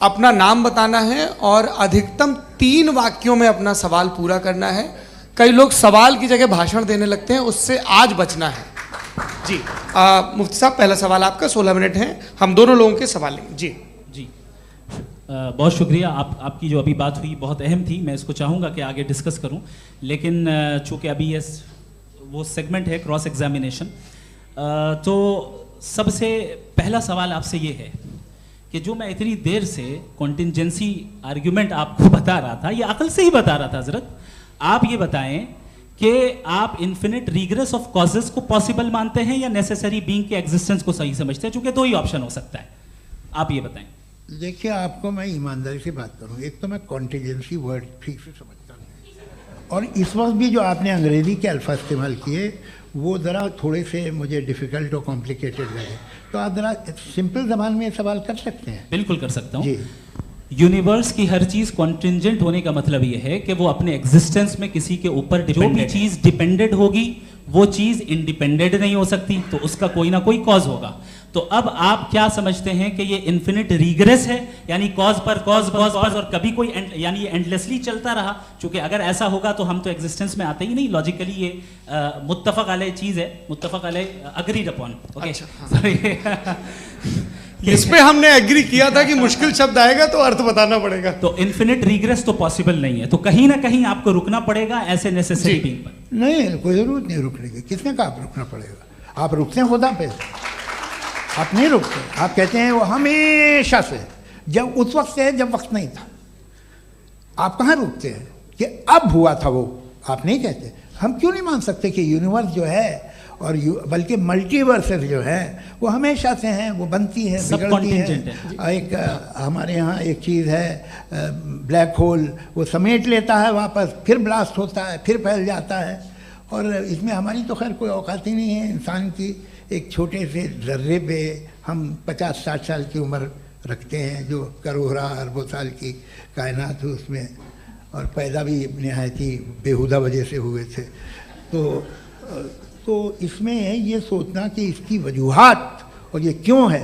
अपना नाम बताना है और अधिकतम 3 वाक्यों में अपना सवाल पूरा करना है। कई लोग सवाल की जगह भाषण देने लगते हैं, उससे आज बचना है। जी मुफ्ती साहब, पहला सवाल आपका, 16 मिनट हैं, हम दोनों लोगों के सवाल लेंगे। जी जी बहुत शुक्रिया। आपकी जो अभी बात हुई बहुत अहम थी, मैं इसको चाहूँगा कि आगे डिस्कस करूँ, लेकिन चूँकि अभी ये वो सेगमेंट है क्रॉस एग्जामिनेशन, तो सबसे पहला सवाल आपसे ये है कि जो मैं इतनी देर से कॉन्टिंजेंसी आर्ग्यूमेंट आपको बता रहा था, ये अकल से ही बता रहा था हजरत, आप ये बताएं कि आप इन्फिनिट रिग्रेस ऑफ कॉजेस को पॉसिबल मानते हैं या नेसेसरी बीइंग के एग्जिस्टेंस को सही समझते हैं, चूंकि 2 ही ऑप्शन हो सकता है, आप ये बताएं। देखिए, आपको मैं ईमानदारी से बात करूं, एक तो मैं कॉन्टिजेंसी वर्ड ठीक से समझता नहीं, और इस वक्त भी जो आपने अंग्रेजी के अल्फाज इस्तेमाल किए वो ज़रा थोड़े से मुझे डिफ़िकल्ट और कॉम्प्लिकेटेड लगे, तो आप ज़रा सिंपल ज़बान में सवाल कर सकते हैं। बिल्कुल कर सकता हूँ जी। यूनिवर्स की हर चीज़ कॉन्टिंजेंट होने का मतलब ये है कि वो अपने एग्जिस्टेंस में किसी के ऊपर जो भी चीज़ डिपेंडेंट होगी वो चीज़ इंडिपेंडेंट नहीं हो सकती, तो उसका कोई ना कोई कॉज होगा। तो अब आप क्या समझते हैं कि ये इन्फिनिट रिग्रेस है, यानी कॉज पर कॉज और कभी कोई यानी ये एंडलेसली चलता रहा? क्योंकि अगर ऐसा होगा तो हम तो एग्जिस्टेंस में आते ही नहीं, लॉजिकली ये मुत्तफक अलैह चीज़ है, मुत्तफक अलैह अग्रीड अपॉन। ओके, इस पे हमने एग्री किया था कि मुश्किल शब्द आएगा तो अर्थ बताना पड़ेगा। तो इन्फिनिट रिग्रेस तो पॉसिबल नहीं है, तो कहीं ना कहीं आपको रुकना पड़ेगा ऐसे नेसेसरी बीइंग पर। नहीं, कोई ज़रूरत नहीं रुकने की। किसने कहा आप रुकना पड़ेगा? आप रुकते हैं खुदा पे, आप नहीं रुकते। आप कहते हैं वो हमेशा से, जब उस वक्त से जब वक्त नहीं था। आप कहाँ रुकते हैं कि अब हुआ था वो? आप नहीं कहते। हम क्यों नहीं मान सकते कि यूनिवर्स जो है और बल्कि मल्टीवर्सेस जो है वो हमेशा से हैं, वो बनती है, बिगड़ती है। एक हमारे यहाँ एक चीज़ है ब्लैक होल, वो समेट लेता है वापस, फिर ब्लास्ट होता है, फिर फैल जाता है, और इसमें हमारी तो खैर कोई औकात ही नहीं है इंसान की। एक छोटे से ज़र्रे पे हम 50-60 साल की उम्र रखते हैं, जो करोड़ों अरबों साल की कायनात है उसमें, और पैदा भी नहायत ही बेहुदा वजह से हुए थे। तो इसमें ये सोचना कि इसकी वजूहात और ये क्यों है,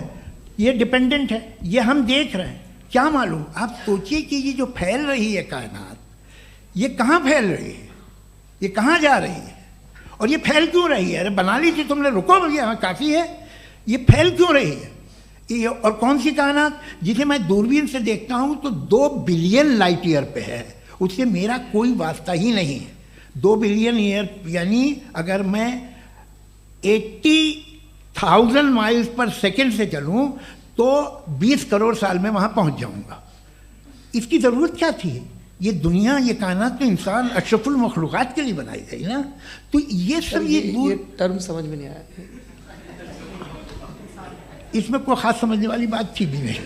ये डिपेंडेंट है, ये हम देख रहे हैं, क्या मालूम। आप सोचिए कि ये जो फैल रही है कायनात, ये कहाँ फैल रही है, ये कहाँ जा रही है, और ये फैल क्यों रही है? अरे बना ली थी तुमने, रुको भैया, हाँ काफ़ी है। ये फैल क्यों रही है? ये और कौन सी कायनात जिसे मैं दूरबीन से देखता हूँ तो 2 बिलियन लाइट ईयर पे है, उससे मेरा कोई वास्ता ही नहीं है। 2 बिलियन ईयर यानी अगर मैं 80,000 माइल्स पर सेकेंड से चलूँ तो 20 करोड़ साल में वहाँ पहुँच जाऊँगा। इसकी ज़रूरत क्या थी? ये दुनिया, ये कायनात तो इंसान अशरफुल मखलूक़ात के लिए बनाई गई ना। तो ये सब ये टर्म समझ में नहीं आया, इसमें कोई ख़ास समझने वाली बात थी भी नहीं।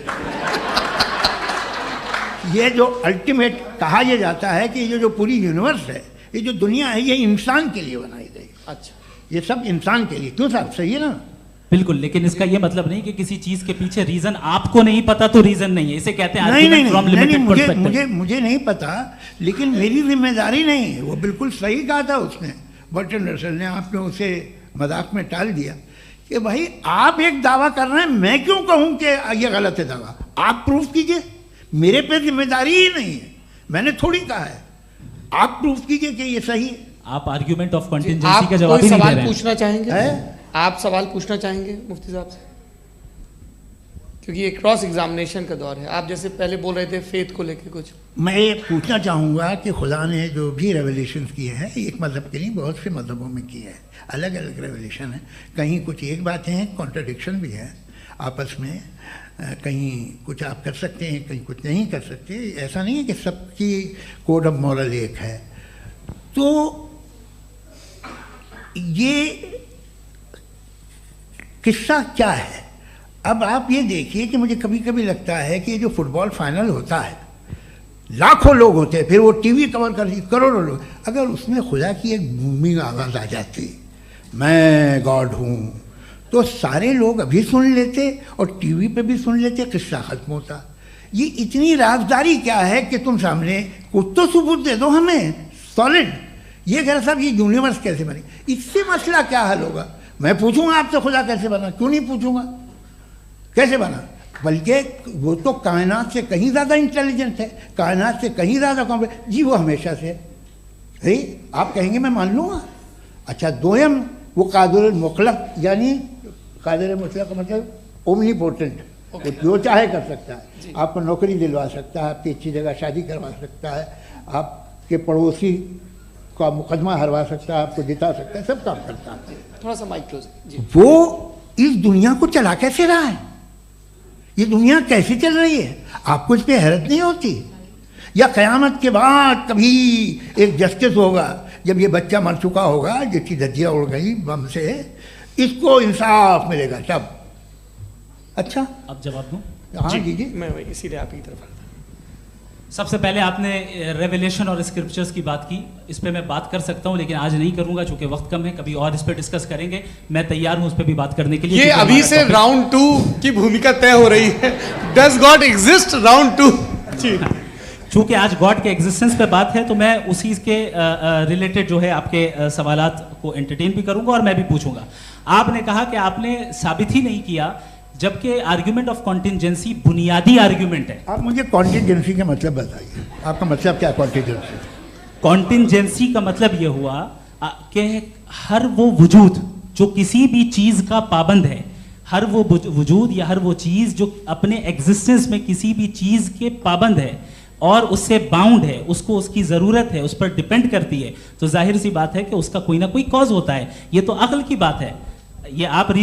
ये जो अल्टीमेट कहा यह जाता है कि ये जो पूरी यूनिवर्स है, ये जो दुनिया है, ये इंसान के लिए बनाई गई। अच्छा, ये सब इंसान के लिए। क्यों साहब, सही है ना? बिल्कुल, लेकिन इसका ये मतलब नहीं कि किसी चीज के पीछे रीजन आपको नहीं पता तो रीजन नहीं है, इसे कहते हैं नहीं, मुझे नहीं पता, लेकिन मेरी जिम्मेदारी नहीं है। वो बिल्कुल सही कहा था उसने, बर्टन रसल ने, आपने उसे मजाक में टाल दिया कि भाई आप एक दावा कर रहे हैं, मैं क्यों कहूँ कि ये गलत है दावा? आप प्रूफ कीजिए, मेरे पे जिम्मेदारी ही नहीं है, मैंने थोड़ी कहा है। आप प्रूफ कीजिए कि ये सही है। आप आर्ग्यूमेंट ऑफ कॉन्टिंजेंसी का जवाब ही नहीं दे रहे हैं। पूछना चाहेंगे? आप सवाल पूछना चाहेंगे मुफ्ती साहब से? क्योंकि ये क्रॉस एग्जामिनेशन का दौर है। आप जैसे पहले बोल रहे थे फेथ को लेकर कुछ, मैं ये पूछना चाहूँगा कि खुदा ने जो भी रेवलेशन किए हैं, एक मज़हब के नहीं बहुत से मज़हबों में किए हैं, अलग अलग रेवलेशन है। कहीं कुछ एक बातें हैं, कॉन्ट्रडिक्शन भी है आपस में, कहीं कुछ आप कर सकते हैं, कहीं कुछ नहीं कर सकते। ऐसा नहीं है कि सबकी कोड ऑफ मॉरल एक है। तो ये किस्सा क्या है? अब आप ये देखिए कि मुझे कभी कभी लगता है कि जो फुटबॉल फाइनल होता है, लाखों लोग होते हैं, फिर वो टीवी कवर कर करोड़ों लोग, अगर उसमें खुदा की एक बूमिंग आवाज़ आ जाती, मैं गॉड हूँ, तो सारे लोग अभी सुन लेते और टीवी पे भी सुन लेते, किस्सा ख़त्म होता। ये इतनी राजदारी क्या है कि तुम सामने कुछ तो सबूत दे दो हमें सॉलिड। ये कह रहे साहब ये यूनिवर्स कैसे बनी, इससे मसला क्या हल होगा? मैं पूछूंगा आपसे खुदा कैसे बना? क्यों नहीं पूछूंगा कैसे बना? बल्कि वो तो कायनात से कहीं ज़्यादा इंटेलिजेंट है, कायनात से कहीं ज़्यादा कॉम्प्लेक्स जी, वो हमेशा से है। आप कहेंगे मैं मान लूँगा। अच्छा, दोयम वो कादिर मुतलक, यानी कादिर मुतलक का मतलब ओमनीपोटेंट, वो जो चाहे कर सकता है। आपको नौकरी दिलवा सकता है, आपकी अच्छी जगह शादी करवा सकता है, आपके पड़ोसी का मुकदमा हरवा सकता है, आपको जिता सकता है, सब काम करता है। थोड़ा सा माइक क्लोज जी। वो इस दुनिया को चला कैसे रहा है, ये दुनिया कैसे चल रही है, आपको इस पर हैरत नहीं होती? या क़यामत के बाद कभी एक जस्टिस होगा, जब ये बच्चा मर चुका होगा जिसकी धज्जियाँ उड़ गई बम से, इसको इंसाफ मिलेगा तब। अच्छा, अब जवाब दूं? हाँ जी, मैं वही इसीलिए आप ही की तरफ। सबसे पहले आपने रेवलेशन और स्क्रिप्चर्स की बात की, इस पे मैं बात कर सकता हूं लेकिन आज नहीं करूंगा चूंकि वक्त कम है, कभी और इस पे डिस्कस करेंगे। मैं तैयार हूं उस पे भी बात करने के लिए। ये क्योंकि अभी हमारा से topic- राउंड 2 की भूमिका तय हो रही है। डज गॉड एग्जिस्ट राउंड 2 जी। चूंकि आज गॉड के एग्जिस्टेंस पे बात है तो मैं उसी के रिलेटेड जो है आपके सवालात को एंटरटेन भी करूंगा और मैं भी पूछूंगा। आपने कहा कि आपने साबित ही नहीं किया, जबकि आर्ग्यूमेंट ऑफ कॉन्टिंजेंसी बुनियादी आर्ग्यूमेंट है। आप मुझे कॉन्टिजेंसी का मतलब बताइए, आपका मतलब क्या कॉन्टिजेंसी? कॉन्टिंजेंसी का मतलब यह हुआ कि हर वो वजूद जो किसी भी चीज का पाबंद है, हर वो वजूद या हर वो चीज जो अपने एग्जिस्टेंस में किसी भी चीज के पाबंद है और उससे बाउंड है, उसको उसकी ज़रूरत है, उस पर डिपेंड करती है, तो जाहिर सी बात है कि उसका कोई ना कोई कॉज होता है। ये तो अक्ल की बात है। ये आप